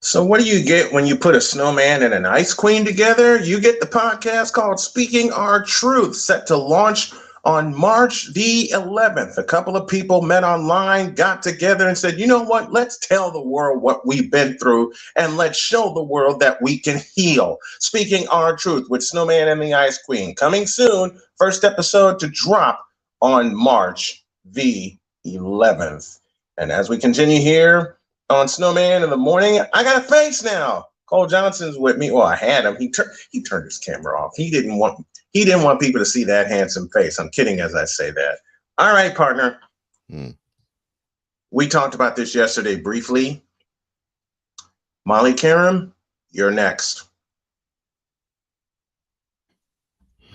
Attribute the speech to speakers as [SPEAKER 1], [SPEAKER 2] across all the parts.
[SPEAKER 1] So what do you get when you put a snowman and an ice queen together? You get the podcast called Speaking Our Truth, set to launch on March the 11th. A couple of people met online, got together and said, you know what? Let's tell the world what we've been through and let's show the world that we can heal. Speaking Our Truth with Snowman and the Ice Queen. Coming soon. First episode to drop on March the 11th. And as we continue here, on Snowman in the morning, I got a face now. Cole Johnson's with me. Well, I had him. He turned his camera off. He didn't want people to see that handsome face. I'm kidding as I say that. All right, partner.
[SPEAKER 2] Hmm.
[SPEAKER 1] We talked about this yesterday briefly. Molly Querim, you're next.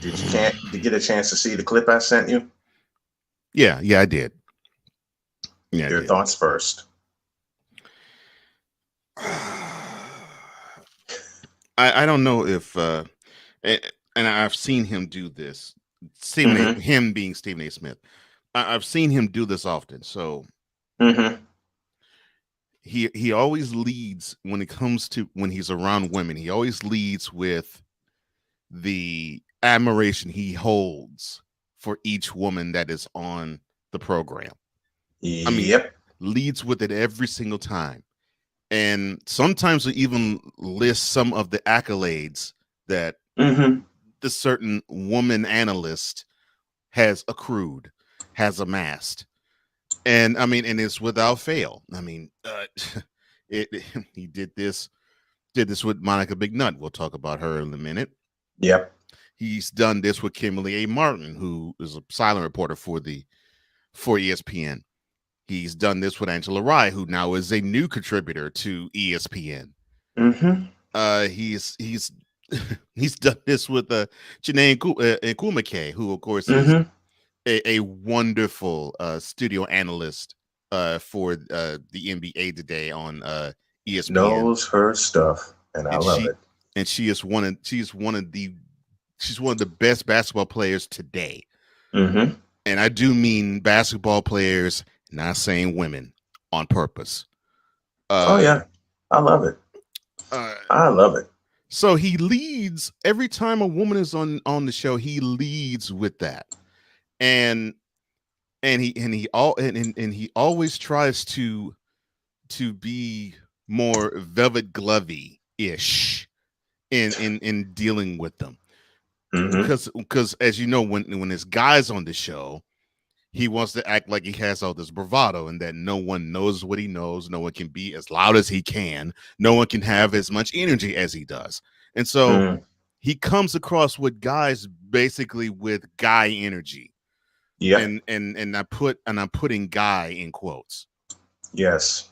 [SPEAKER 1] Did you get a chance to see the clip I sent you?
[SPEAKER 2] Yeah, I did. Yeah,
[SPEAKER 1] Your thoughts first.
[SPEAKER 2] I don't know if and I've seen him do this. Him being Stephen A. Smith, I've seen him do this often. So he always leads when it comes to when he's around women. He always leads with the admiration he holds for each woman that is on the program.
[SPEAKER 1] Yep.
[SPEAKER 2] I mean, leads with it every single time. And sometimes we even list some of the accolades that the certain woman analyst has accrued, has amassed. And I mean, and it's without fail. I mean, he did this with Monica Big Nut. We'll talk about her in a minute.
[SPEAKER 1] Yep.
[SPEAKER 2] He's done this with Kimberly A. Martin, who is a silent reporter for ESPN. He's done this with Angela Rye, who now is a new contributor to ESPN. He's he's done this with Janae Nkumake, who of course is a wonderful studio analyst for the NBA Today on ESPN.
[SPEAKER 1] Knows her stuff, and I love it.
[SPEAKER 2] And she's one of the best basketball players today. And I do mean basketball players. Not saying women on purpose.
[SPEAKER 1] Oh yeah, I love it. I love it.
[SPEAKER 2] So he leads every time a woman is on the show. He leads with that, and he always tries to be more velvet glovey ish in dealing with them, because as you know, when there's guys on the show, he wants to act like he has all this bravado and that no one knows what he knows. No one can be as loud as he can. No one can have as much energy as he does. And so he comes across with guys basically with guy energy.
[SPEAKER 1] Yeah.
[SPEAKER 2] And I'm putting guy in quotes.
[SPEAKER 1] Yes.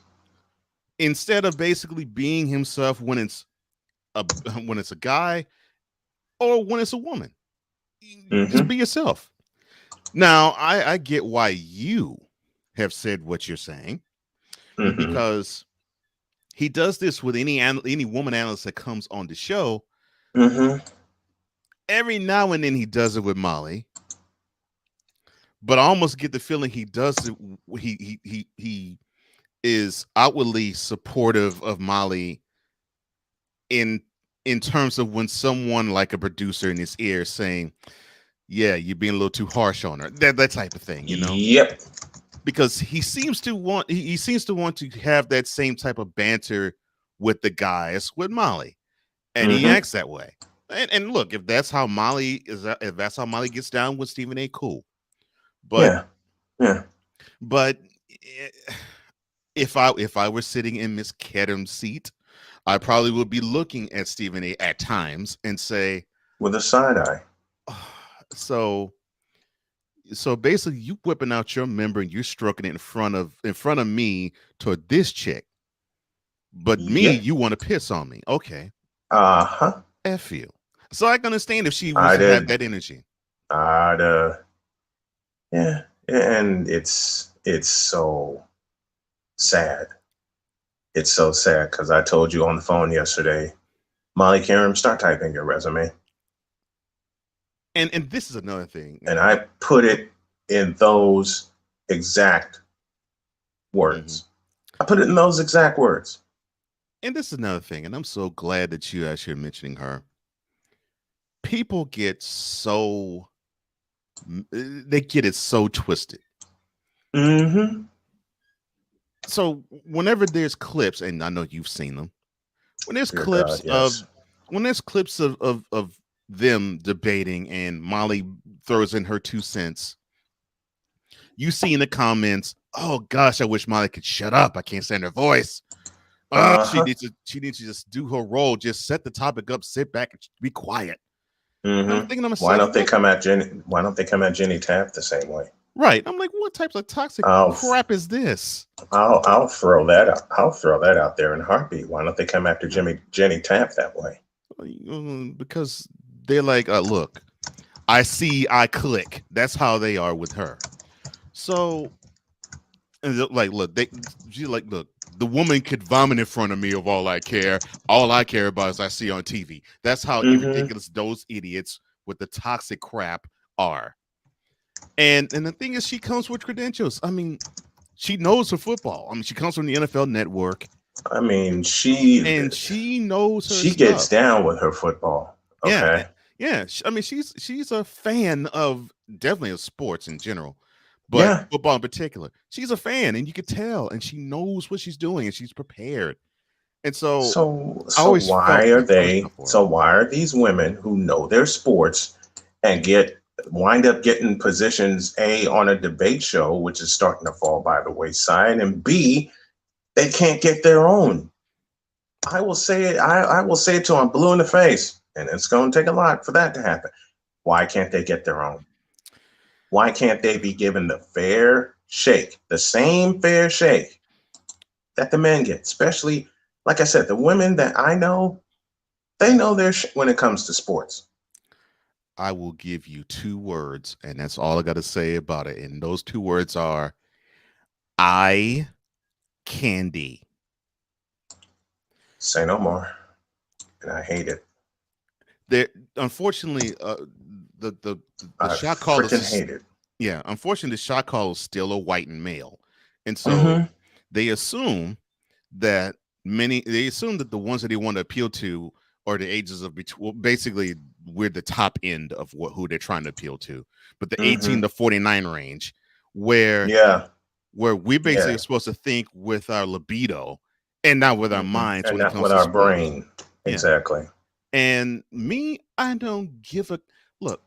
[SPEAKER 2] Instead of basically being himself when it's a guy or when it's a woman. Just be yourself. Now, I get why you have said what you're saying, because he does this with any woman analyst that comes on the show. Every now and then he does it with Molly, but I almost get the feeling he does it. He is outwardly supportive of Molly in terms of when someone like a producer in his ear is saying, yeah, you're being a little too harsh on her. That type of thing, you know?
[SPEAKER 1] Yep.
[SPEAKER 2] Because he seems to want to have that same type of banter with the guys with Molly. And he acts that way. And look, if that's how Molly gets down with Stephen A., cool. But
[SPEAKER 1] yeah.
[SPEAKER 2] But if I were sitting in Miss Kedem's seat, I probably would be looking at Stephen A. at times and say,
[SPEAKER 1] with a side eye.
[SPEAKER 2] So basically, you whipping out your member and you're stroking it in front of me toward this chick, but me, you want to piss on me? Okay. F you. So I can understand if she wants to have that energy.
[SPEAKER 1] Yeah, and it's so sad. It's so sad because I told you on the phone yesterday, Molly Querim, start typing your resume.
[SPEAKER 2] And this is another thing.
[SPEAKER 1] And I put it in those exact words. I put it in those exact words.
[SPEAKER 2] and this is another thing, and I'm so glad that you actually are mentioning her. People get so they get it so twisted.
[SPEAKER 1] Mm-hmm.
[SPEAKER 2] So whenever there's clips, and I know you've seen them, when there's
[SPEAKER 1] Dear
[SPEAKER 2] clips
[SPEAKER 1] God,
[SPEAKER 2] of
[SPEAKER 1] yes.
[SPEAKER 2] of them debating and Molly throws in her 2 cents, you see in the comments, oh gosh, I wish Molly could shut up. I can't stand her voice.
[SPEAKER 1] Uh-huh.
[SPEAKER 2] She needs to just do her role, just set the topic up, sit back and be quiet. And I'm
[SPEAKER 1] Mm-hmm.
[SPEAKER 2] thinking to
[SPEAKER 1] Why
[SPEAKER 2] myself,
[SPEAKER 1] don't they
[SPEAKER 2] what
[SPEAKER 1] come at Jenny? Why don't they come at Jenny Taft the same way?
[SPEAKER 2] right. I'm like, what types of toxic
[SPEAKER 1] I'll
[SPEAKER 2] crap is this?
[SPEAKER 1] I'll throw that out. I'll throw that out there in a heartbeat. Why don't they come after
[SPEAKER 2] Yeah.
[SPEAKER 1] Jenny Taft that way?
[SPEAKER 2] Because they're like, look, I see, I click. That's how they are with her. So, and like, look, she like, look, the woman could vomit in front of me of all I care. All I care about is I see on TV. That's how
[SPEAKER 1] Mm-hmm.
[SPEAKER 2] ridiculous those idiots with the toxic crap are. And the thing is, she comes with credentials. I mean, she knows her football. I mean, she comes from the NFL Network,
[SPEAKER 1] I mean, she
[SPEAKER 2] and she knows her
[SPEAKER 1] she gets
[SPEAKER 2] stuff.
[SPEAKER 1] down with her football.
[SPEAKER 2] Yeah,
[SPEAKER 1] Okay.
[SPEAKER 2] yeah. I mean, she's a fan of definitely of sports in general, but
[SPEAKER 1] Yeah.
[SPEAKER 2] football in particular. She's a fan, and you could tell, and she knows what she's doing, and she's prepared. And so I
[SPEAKER 1] So
[SPEAKER 2] always
[SPEAKER 1] why
[SPEAKER 2] felt
[SPEAKER 1] are
[SPEAKER 2] that kind of
[SPEAKER 1] they?
[SPEAKER 2] stuff for her.
[SPEAKER 1] So why are these women who know their sports and get wind up getting positions A on a debate show, which is starting to fall by the wayside, and B, they can't get their own. I will say it. I will say it till I'm blue in the face, and it's going to take a lot for that to happen. Why can't they get their own? Why can't they be given the fair shake, the same fair shake that the men get? Especially, like I said, the women that I know, they know their when it comes to sports.
[SPEAKER 2] I will give you 2 words, and that's all I got to say about it. And those 2 words are eye candy.
[SPEAKER 1] Say no more. And I hate it.
[SPEAKER 2] There, unfortunately, the
[SPEAKER 1] I
[SPEAKER 2] shot caller
[SPEAKER 1] freaking
[SPEAKER 2] is
[SPEAKER 1] hate it.
[SPEAKER 2] yeah. Unfortunately, the shot caller is still a white and male, and so
[SPEAKER 1] Mm-hmm.
[SPEAKER 2] they assume that they assume that the ones that they want to appeal to are the ages of between. Well, basically, we're the top end of who they're trying to appeal to, but the
[SPEAKER 1] Mm-hmm.
[SPEAKER 2] 18 to 49 range, where
[SPEAKER 1] Yeah.
[SPEAKER 2] we basically
[SPEAKER 1] Yeah.
[SPEAKER 2] are supposed to think with our libido and not with our
[SPEAKER 1] Mm-hmm.
[SPEAKER 2] minds
[SPEAKER 1] And
[SPEAKER 2] when it
[SPEAKER 1] not
[SPEAKER 2] comes
[SPEAKER 1] with
[SPEAKER 2] to
[SPEAKER 1] our
[SPEAKER 2] sports.
[SPEAKER 1] brain.
[SPEAKER 2] Yeah.
[SPEAKER 1] Exactly.
[SPEAKER 2] And me, I don't give a look.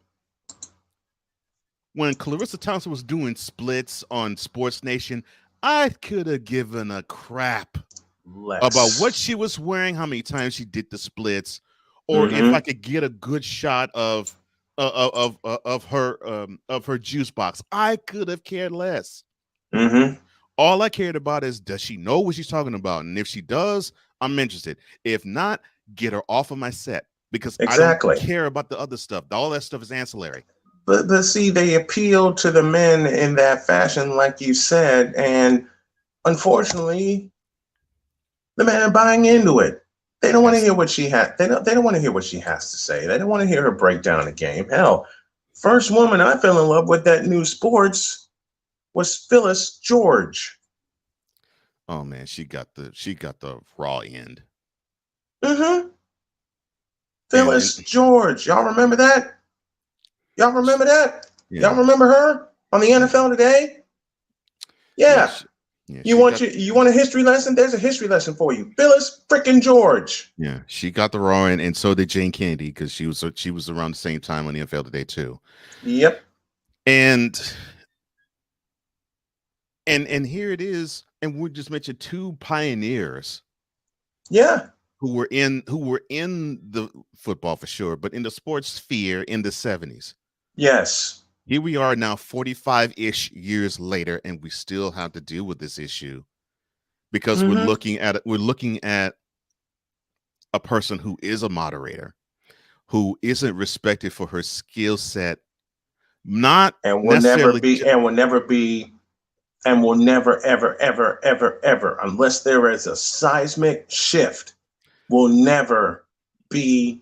[SPEAKER 2] When Clarissa Thompson was doing splits on Sports Nation, I could have given a crap about what
[SPEAKER 1] Less.
[SPEAKER 2] she was wearing, how many times she did the splits, or if I
[SPEAKER 1] Mm-hmm.
[SPEAKER 2] could get a good shot of her juice box. I could have cared less.
[SPEAKER 1] Mm-hmm.
[SPEAKER 2] All I cared about is, does she know what she's talking about? And if she does, I'm interested. If not, get her off of my set because I don't
[SPEAKER 1] Exactly.
[SPEAKER 2] care about the other stuff. All that stuff is ancillary.
[SPEAKER 1] But see, they appeal to the men in that fashion, like you said, and unfortunately, the men are buying into it. They don't want to
[SPEAKER 2] That's
[SPEAKER 1] hear what she had. They don't want to hear what she has to say. They don't want to hear her break down the game. Hell, first woman I fell in love with that knew sports was Phyllis George.
[SPEAKER 2] oh man, she got the raw end.
[SPEAKER 1] Mm-hmm.
[SPEAKER 2] And
[SPEAKER 1] Phyllis George. Y'all remember that? Y'all remember that? Y'all
[SPEAKER 2] yeah,
[SPEAKER 1] remember her on the
[SPEAKER 2] yeah,
[SPEAKER 1] NFL today?
[SPEAKER 2] yeah,
[SPEAKER 1] Yeah.
[SPEAKER 2] she got
[SPEAKER 1] You want a history lesson? There's a history lesson for you. Phyllis freaking George.
[SPEAKER 2] yeah, she got the raw end, and so did Jane Kennedy because she was around the same time on the NFL today too.
[SPEAKER 1] Yep.
[SPEAKER 2] And and here it is, and we just mentioned 2 pioneers
[SPEAKER 1] Yeah.
[SPEAKER 2] who were in the football for sure, but in the sports sphere in the 70s.
[SPEAKER 1] Yes.
[SPEAKER 2] Here we are now 45-ish years later, and we still have to deal with this issue because
[SPEAKER 1] Mm-hmm.
[SPEAKER 2] we're looking at a person who is a moderator, who isn't respected for her skill set, not
[SPEAKER 1] And will never
[SPEAKER 2] necessarily
[SPEAKER 1] be, and will never be, and will never, ever, ever, ever, ever, unless there is a seismic shift, will never be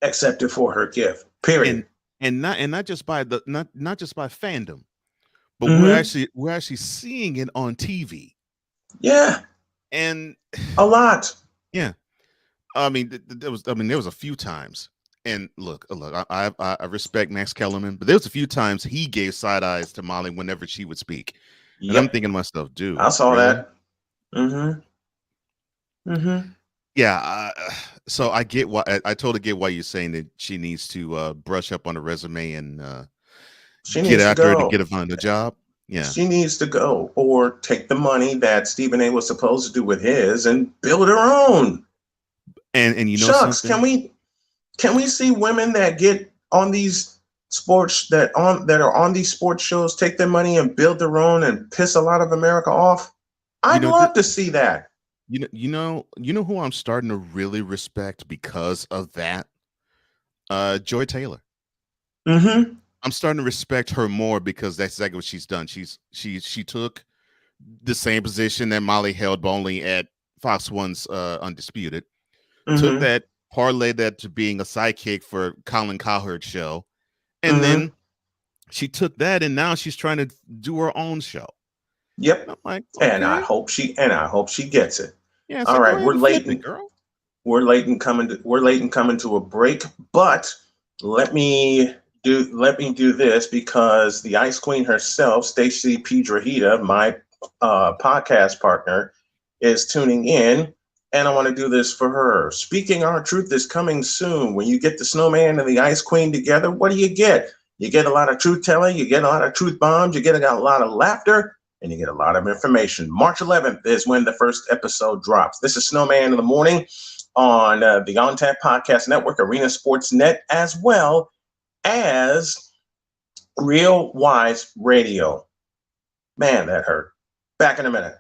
[SPEAKER 1] accepted for her gift.
[SPEAKER 2] and
[SPEAKER 1] Period.
[SPEAKER 2] not just by the not just by fandom, but
[SPEAKER 1] Mm-hmm.
[SPEAKER 2] we're actually seeing it on TV.
[SPEAKER 1] Yeah.
[SPEAKER 2] And
[SPEAKER 1] A lot.
[SPEAKER 2] Yeah. I mean, there was. I mean, there was a few times. And look. I respect Max Kellerman, but there was a few times he gave side eyes to Molly whenever she would speak, and I'm
[SPEAKER 1] Yep,
[SPEAKER 2] thinking to myself,
[SPEAKER 1] I
[SPEAKER 2] dude,
[SPEAKER 1] saw
[SPEAKER 2] really?
[SPEAKER 1] that. Mm-hmm. Mm-hmm.
[SPEAKER 2] Yeah. So I get why. I totally get why you're saying that she needs to brush up on the resume and
[SPEAKER 1] She
[SPEAKER 2] get
[SPEAKER 1] needs to
[SPEAKER 2] after it to
[SPEAKER 1] go.
[SPEAKER 2] get her the job. Yeah.
[SPEAKER 1] She needs to go, or take the money that Stephen A was supposed to do with his and build her own.
[SPEAKER 2] And you know
[SPEAKER 1] Shucks,
[SPEAKER 2] something?
[SPEAKER 1] can we see women that get on these that are on these sports shows take their money and build their own and piss a lot of America off?
[SPEAKER 2] You
[SPEAKER 1] I'd
[SPEAKER 2] know,
[SPEAKER 1] love to see that.
[SPEAKER 2] you know who I'm starting to really respect because of that. Joy Taylor.
[SPEAKER 1] Mm-hmm.
[SPEAKER 2] I'm starting to respect her more because that's exactly what she's done. She took the same position that Molly held, but only at Fox One's Undisputed. Took
[SPEAKER 1] Mm-hmm.
[SPEAKER 2] that, parlayed that to being a sidekick for Colin Cowherd's show, and
[SPEAKER 1] Mm-hmm.
[SPEAKER 2] then she took that, and now she's trying to do her own show. And
[SPEAKER 1] Yep.
[SPEAKER 2] I'm like,
[SPEAKER 1] And I
[SPEAKER 2] okay,
[SPEAKER 1] hope she gets it.
[SPEAKER 2] yeah. So
[SPEAKER 1] All
[SPEAKER 2] go
[SPEAKER 1] right,
[SPEAKER 2] ahead and flip it, girl.
[SPEAKER 1] we're late and coming to a break, but let me let me do this because the Ice Queen herself, Stacey Piedrahita, my podcast partner, is tuning in, and I want to do this for her. Speaking Our Truth is coming soon. When you get the Snowman and the Ice Queen together, what do you get? You get a lot of truth telling, you get a lot of truth bombs, you get a lot of laughter, and you get a lot of information. March 11th is when the first episode drops. This is Snowman in the Morning on the On Tap Podcast Network, Arena Sports Net, as well as Real Wise Radio. Man, that hurt. Back in a minute.